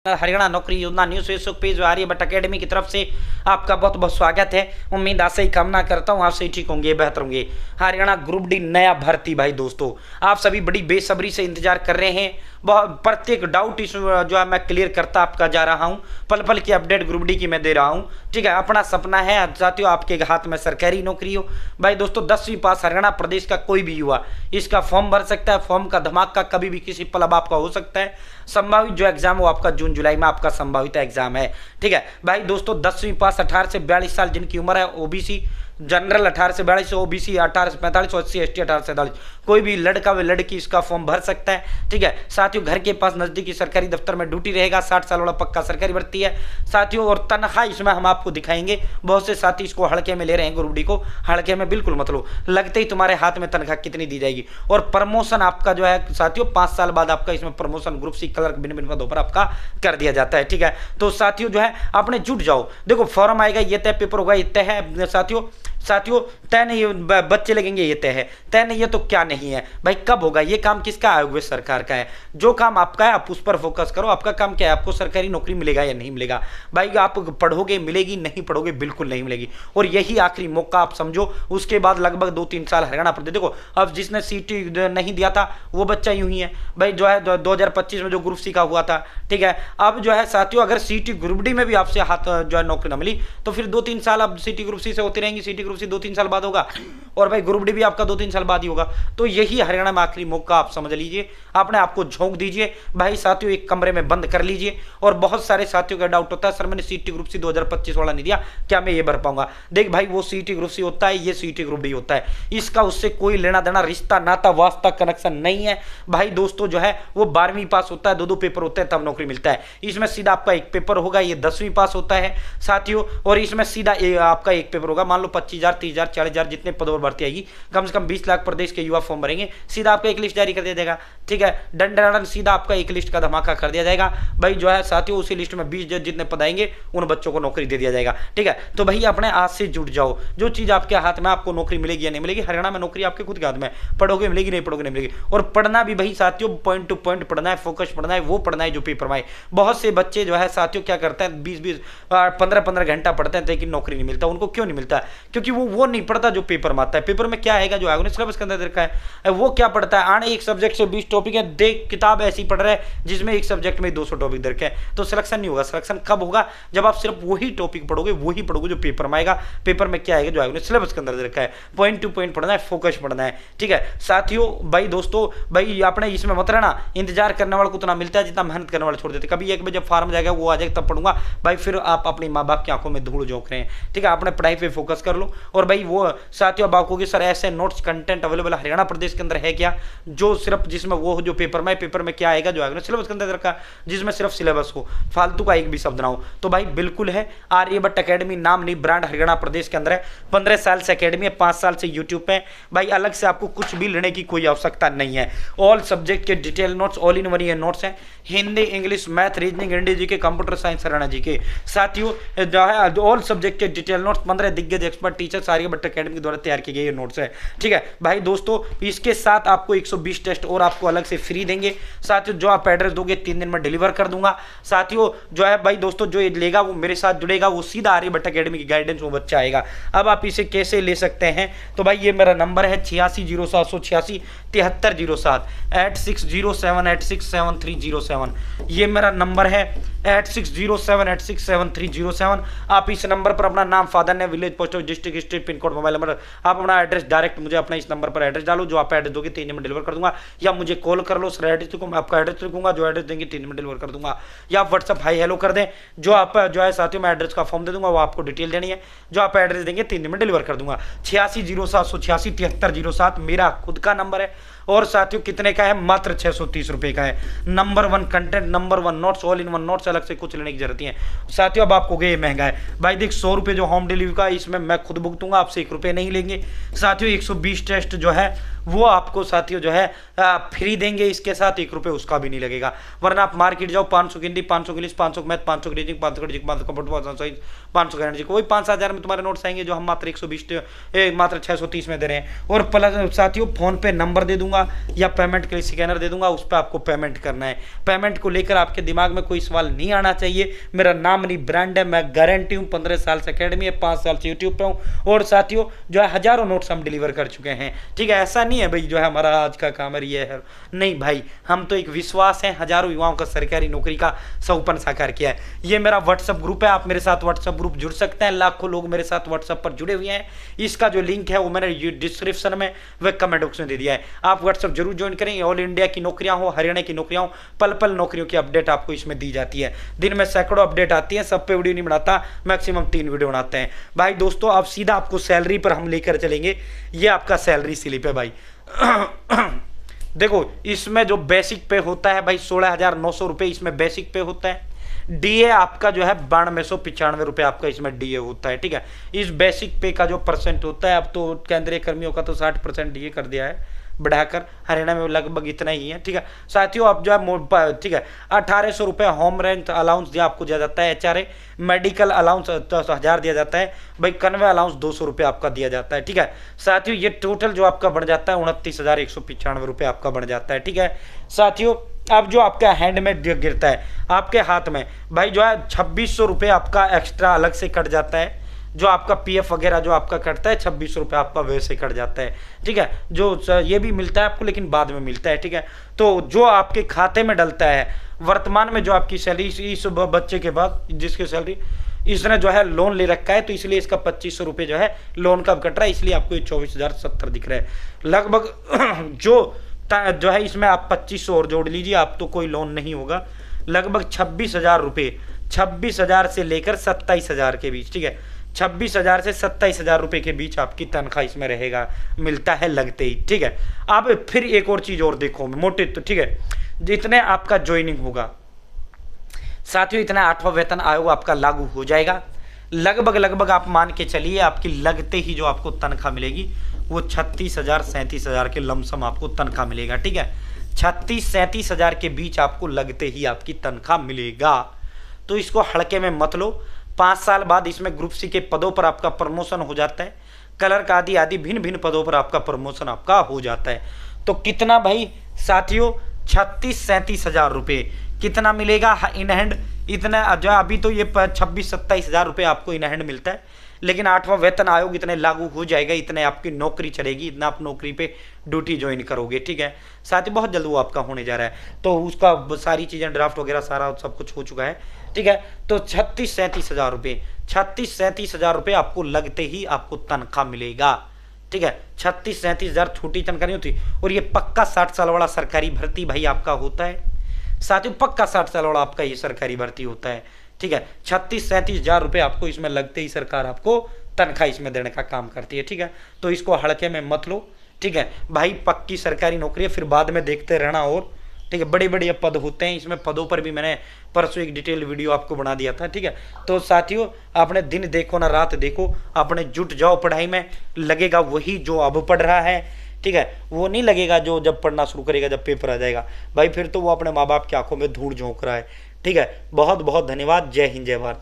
हरियाणा नौकरी योजना news Facebook page Aryabhatta academy की तरफ से आपका बहुत बहुत स्वागत है। उम्मीद आशा ही कामना करता हूँ आप सही ठीक होंगे, बेहतर होंगे। हरियाणा ग्रुप डी नया भर्ती भाई दोस्तों, आप सभी बड़ी बेसब्री से इंतजार कर रहे हैं। बहुत प्रत्येक डाउट इस जो है मैं क्लियर करता आपका जा रहा हूँ। पल पल की अपडेट ग्रुप डी की मैं दे रहा हूँ। ठीक है, अपना सपना है साथियों आपके हाथ में सरकारी नौकरी हो। भाई दोस्तों 10वीं पास हरियाणा प्रदेश का कोई भी युवा इसका फॉर्म भर सकता है। फॉर्म का धमाका कभी भी किसी पल अब आपका हो सकता है। संभावित जो एग्जाम वो आपका जून जुलाई में आपका संभावित एग्जाम है। ठीक है भाई दोस्तों, 10वीं पास 18 से 42 साल जिनकी उम्र है, ओबीसी जनरल 18 से 42, ओबीसी 18 से 45, एससी एसटी 18 से 48, कोई भी लड़का व लड़की इसका फॉर्म भर सकता है। ठीक है साथियों, घर के पास नजदीकी सरकारी दफ्तर में ड्यूटी रहेगा। 60 साल वाला पक्का सरकारी भर्ती है साथियों। और तनख्वाह इसमें हम आपको दिखाएंगे। बहुत से साथी इसको हल्के में ले रहे हैं, ग्रुप डी को हल्के में बिल्कुल मत लो। लगते ही तुम्हारे हाथ में तनख्वाह कितनी दी जाएगी। और प्रमोशन आपका जो है साथियों 5 साल बाद आपका इसमें प्रमोशन ग्रुप सी क्लर्क भिन्न भिन्न पदों पर आपका कर दिया जाता है। ठीक है, तो साथियों जो है अपने जुट जाओ। देखो फॉर्म आएगा, ये तय पेपर होगा, ये तय है साथियों तय नहीं, बच्चे लगेंगे, ये तय है। तय नहीं है तो क्या नहीं है भाई, कब होगा ये काम, किसका आयोग सरकार का है। जो काम आपका है आप उस पर फोकस करो। आपका काम क्या है, आपको सरकारी नौकरी मिलेगा या नहीं मिलेगा। भाई आप पढ़ोगे मिलेगी, नहीं पढ़ोगे बिल्कुल नहीं मिलेगी। और यही आखिरी मौका आप समझो। उसके बाद लगभग 2-3 साल हरियाणा प्रदेश। देखो अब जिसने सीटी नहीं दिया था वो बच्चा यूं ही है भाई, जो है 2025 में जो ग्रुप सी का हुआ था। ठीक है, अब जो है साथियों अगर सीटी ग्रुप डी में भी आपसे हाथ जो है नौकरी ना मिली तो फिर 2-3 साल अब सीटी ग्रुप सी से होती रहेंगी। सीटी ग्रुप सी 2-3 साल बाद होगा और भाई ग्रुप डी भी आपका 2-3 साल बाद ही होगा। तो यही हरियाणा में आखिरी मौका आप समझ लीजिए। अपने आपको झोंक दीजिए भाई साथियों, एक कमरे में बंद कर लीजिए। और बहुत सारे साथियों का डाउट होता है सर मैंने सीटी ग्रुप सी 2025 वाला नहीं दिया, क्या मैं ये भर पाऊंगा। देख भाई वो सीटी ग्रुप सी होता है, ये सीटी ग्रुप डी होता है। इसका उससे कोई लेना देना, रिश्ता नाता वास्ता कनेक्शन नहीं है भाई दोस्तों। जो है वो 12वीं पास होता है, 2-2 पेपर होते हैं तब नौकरी मिलता है। इसमें सीधा आपका एक पेपर होगा, ये 10वीं पास होता है साथियों। और इसमें सीधा आपका एक पेपर होगा। मान लो 25,000 30,000 40,000 जितने पदों पर भर्ती आएगी, कम से कम 20 लाख प्रदेश के युवा फॉर्म भरेंगे। सीधा आपका एक लिस्ट जारी कर दिया जाएगा। ठीक है, डंडन सीधा आपका एक लिस्ट का धमाका कर दिया जाएगा भाई। जो है साथियों उसी लिस्ट में 20 जितने पद आएंगे उन बच्चों को नौकरी दे दिया जाएगा। ठीक है, तो भाई अपने आज से जुट जाओ। जो चीज आपके हाथ में, आपको नौकरी मिलेगी या नहीं मिलेगी। हरियाणा में नौकरी आपके खुद के हाथ में, पढ़ोगे मिलेगी, नहीं पढ़ोगे नहीं मिलेगी। और पढ़ना भी भाई साथियों पॉइंट टू पॉइंट पढ़ना है, फोकस पढ़ना है, वो पढ़ना है जो पेपर में आए। बहुत से बच्चे जो है साथियों क्या करते हैं 20-20 15-15 घंटा पढ़ते हैं लेकिन नौकरी नहीं मिलता। उनको क्यों नहीं मिलता, क्योंकि वो नहीं पढ़ता जो पेपर में आता है। पेपर में क्या आएगा जो आएगा सिलेबस के अंदर देखा है, वो क्या पढ़ता है। आने एक सब्जेक्ट से 20 टॉपिक है, देख किताब ऐसी पढ़ रहा है जिसमें एक सब्जेक्ट में 200 टॉपिक दरके है, तो सिलेक्शन नहीं होगा। सिलेक्शन कब होगा, जब आप सिर्फ वही टॉपिक पढ़ोगे, वही पढ़ोगे जो पेपर में आएगा। पेपर में क्या आएगा जो आएगा सिलेबस के अंदर देखा है। पॉइंट टू पॉइंट पढ़ना है, फोकस पढ़ना है। ठीक है साथियों, भाई दोस्तों भाई आपने इसमें मत रहना। इंतजार करने वाले को उतना मिलता है जितना मेहनत करने वाले छोड़ देते। कभी एक बजे फार्म जाएगा वो आ जाएगा तब पढ़ूंगा भाई, फिर आप अपनी माँ बाप की आंखों में धूल झोंक रहे हैं। ठीक है, अपने पढ़ाई पे फोकस कर लो। और भाई वो साथियों अब आपको सर ऐसे नोट्स कंटेंट अवेलेबल हरियाणा प्रदेश के अंदर है क्या, जो सिर्फ जिसमें वो जो पेपर में क्या आएगा जो आएगा सिलेबस के अंदर रखा, जिसमें सिर्फ सिलेबस हो, फालतू का एक भी शब्द ना हो। तो भाई बिल्कुल है, आर्यभट्ट अकेडमी नाम नहीं ब्रांड हरियाणा प्रदेश के अंदर है। 15 साल से अकेडमी है, 5 साल से यूट्यूब पे भाई। अलग से आपको कुछ भी लेने की कोई आवश्यकता नहीं है। ऑल सब्जेक्ट के detail notes, all in one ये नोट्स हैं। Hindi, English, math, reasoning, Hindi G K, computer science Haryana G K साथियों जो है ऑल सब्जेक्ट के डिटेल नोट्स 15 दिग्गज एक्सपर्ट टीचर्स आर्यभट्ट अकेडमी के द्वारा तैयार किए गए ये नोट्स है। ठीक है भाई दोस्तों, इसके साथ आपको 120 टेस्ट और आपको अलग से फ्री देंगे साथियों। जो आप एड्रेस दोगे 3 दिन में डिलीवर कर दूंगा साथियों। जो है भाई दोस्तों जो ये लेगा वो मेरे साथ जुड़ेगा, वो सीधा आर्यभट्ट अकेडमी की गाइडेंस वो बच्चा आएगा। अब आप इसे कैसे ले सकते हैं, तो भाई ये मेरा नंबर है 860786 7307 8607867307। ये मेरा नंबर है 8607867307। आप इस नंबर पर अपना नाम, फादर ने, village, post district, state, pin code, mobile number, आप अपना एड्रेस डायरेक्ट मुझे अपना इस नंबर पर एड्रेस डालो। जो आप एड्रेस दोगे 3 दिन में डिलीवर कर दूंगा। या मुझे कॉल कर लो, सर एड्रेस लिखो, मैं आपका एड्रेस लिखूंगा, जो एड्रेस देंगे 3 दिन में डिलीवर कर दूंगा। या आप व्हाट्सअप हाई हेलो कर दें, जो आप जो है साथियों मैं एड्रेस का फॉर्म दे दूंगा, वो आपको डिटेल देनी है। जो आप एड्रेस देंगे 3 दिन में डिलीवर कर दूंगा। 860786 7307 मेरा खुद का नंबर है। और साथियों कितने का है, मात्र 630 रुपए का है। Number 1 content, number 1 notes, all in one notes, अलग से कुछ लेने की जरूरत नहीं है साथियों। अब आपको ये महंगा है भाई, देख 100 रुपए जो होम डिलीवरी का इसमें मैं खुद भुगतूंगा, आपसे 1 रुपए नहीं लेंगे साथियों। 120 टेस्ट जो है वो आपको साथियों जो है फ्री देंगे, इसके साथ 1 रुपये उसका भी नहीं लगेगा। वरना आप मार्केट जाओ 500 की Hindi, 500 English, 500 math, 500 reasoning, 500 reasoning, 500 computer science, 500 का एनर्जी, वही 5,000 में तुम्हारे नोट्स आएंगे जो हम मात्र 120 मात्र 630 में दे रहे हैं। और प्लस साथियों फोन पे नंबर दे दूंगा या पेमेंट के लिए स्कैनर दे दूंगा, उस पर आपको पेमेंट करना है। पेमेंट को लेकर आपके दिमाग में कोई सवाल नहीं आना चाहिए। मेरा नाम नहीं ब्रांड है, मैं गारंटी हूँ। 15 साल से अकेडमी है, 5 साल से यूट्यूब पे हूँ, और साथियों जो है हजारों नोट्स हम डिलीवर कर चुके हैं। ठीक है, ऐसा नहीं है भाई जो है हमारा आज का काम है ये है, नहीं भाई, हम तो एक विश्वास है, हजारों युवाओं का सरकारी नौकरी का सपना साकार किया है। ये मेरा व्हाट्सएप ग्रुप है, आप मेरे साथ व्हाट्सएप ग्रुप जुड़ सकते हैं। लाखों लोग मेरे साथ व्हाट्सएप पर जुड़े हुए हैं। इसका जो लिंक है वो मैंने डिस्क्रिप्शन में व कमेंट बॉक्स में दे दिया है। आप व्हाट्सएप जरूर ज्वाइन करें। ऑल इंडिया की नौकरियां हो, हरियाणा की नौकरियां हो, पल पल नौकरियों की अपडेट आपको इसमें दी जाती है। दिन में सैकड़ों अपडेट आती है, सब पे वीडियो नहीं बनाता, मैक्सिमम 3 वीडियो बनाते हैं भाई। दोस्तों अब सीधा आपको सैलरी पर हम लेकर चलेंगे। ये आपका सैलरी स्लिप है भाई। देखो इसमें जो बेसिक पे होता है भाई 16,900 रुपये इसमें बेसिक पे होता है। डीए आपका जो है 9295 रुपये आपका इसमें डीए होता है। ठीक है, इस बेसिक पे का जो परसेंट होता है, अब तो केंद्रीय कर्मियों का तो 60% डीए कर दिया है बढ़ाकर, हरियाणा में लगभग इतना ही है। ठीक है साथियों, अब जो है ठीक है 1800 रुपये होम रेंट अलाउंस दिया आपको दिया जाता है। एचआरए मेडिकल अलाउंस 1000 दिया जाता है भाई। कन्वे अलाउंस 200 रुपये आपका दिया जाता है। ठीक है साथियों, ये टोटल जो आपका बन जाता है 29,195 रुपये आपका बन जाता है। ठीक है साथियों, अब जो आपका हैंड में गिरता है आपके हाथ में भाई जो है 2600 रुपये आपका एक्स्ट्रा अलग से कट जाता है। जो आपका पीएफ वगैरह जो आपका कटता है 2600 रुपये आपका वैसे कट जाता है। ठीक है, जो ये भी मिलता है आपको लेकिन बाद में मिलता है। ठीक है, तो जो आपके खाते में डलता है वर्तमान में जो आपकी सैलरी इस बच्चे के बाद जिसकी सैलरी इसने जो है लोन ले रखा है, तो इसलिए इसका 2500 रुपये जो है लोन का कट रहा है, इसलिए आपको ये 24,070 दिख रहा है लगभग। जो है इसमें आप 2500 और जोड़ लीजिए, आप तो कोई लोन नहीं होगा। लगभग 26,000 रुपये, 26,000 से लेकर 27,000 के बीच। ठीक है, 26,000 से 27,000 रुपये के बीच आपकी तनख्वाह इसमें रहेगा, मिलता है लगते ही। ठीक है, अब फिर एक और चीज और देखो मोटे तो। ठीक है, जितने आपका ज्वाइनिंग होगा साथियों, इतना 8वां वेतन आयोग आपका लागू हो जाएगा। लगभग आप मान के चलिए आपकी लगते ही जो आपको तनख्वाह मिलेगी वो 36,000 37,000 के लमसम आपको तनख्वाह मिलेगा। ठीक है, 36-37,000 के बीच आपको लगते ही आपकी तनख्वाह मिलेगा। तो इसको हल्के में मत लो। 5 साल बाद इसमें ग्रुप सी के पदों पर आपका प्रमोशन हो जाता है, क्लर्क आदि भिन्न भिन्न पदों पर आपका प्रमोशन आपका हो जाता है। तो कितना भाई साथियों 36-37,000 रुपये कितना मिलेगा इन हैंड? इतना जो अभी तो ये 26-27,000 रुपये आपको इन हैंड मिलता है, लेकिन 8वां वेतन आयोग इतने लागू हो जाएगा, इतने आपकी नौकरी चलेगी, इतना आप नौकरी पे ड्यूटी ज्वाइन करोगे। ठीक है साथ ही बहुत जल्द वो आपका होने जा रहा है, तो उसका सारी चीज़ें ड्राफ्ट वगैरह सारा सब कुछ हो चुका है। ठीक है, तो 36-37,000 रुपये, 36-37,000 रुपये आपको लगते ही आपको तनख्वाह मिलेगा। ठीक है, 36-37,000 छोटी तनख्वाह नहीं होती। और ये पक्का 60 साल वाला सरकारी भर्ती भाई आपका होता है साथियों, पक्का 60 साल वाला आपका ये सरकारी भर्ती होता है। ठीक है, 36-37,000 रुपये आपको इसमें लगते ही सरकार आपको तनख्वाह इसमें देने का काम करती है। ठीक है, तो इसको हल्के में मत लो। ठीक है भाई, पक्की सरकारी नौकरी है, फिर बाद में देखते रहना। और ठीक है, बड़े बड़े पद होते हैं, इसमें पदों पर भी मैंने परसों एक डिटेल वीडियो आपको बना दिया था। ठीक है, तो साथियों आपने दिन देखो ना रात देखो, आपने जुट जाओ पढ़ाई में, लगेगा वही जो अब पढ़ रहा है। ठीक है, वो नहीं लगेगा जो जब पढ़ना शुरू करेगा जब पेपर आ जाएगा भाई, फिर तो वो अपने माँ बाप की आंखों में धूल झोंक रहा है। ठीक है, बहुत बहुत धन्यवाद। जय हिंद जय भारत।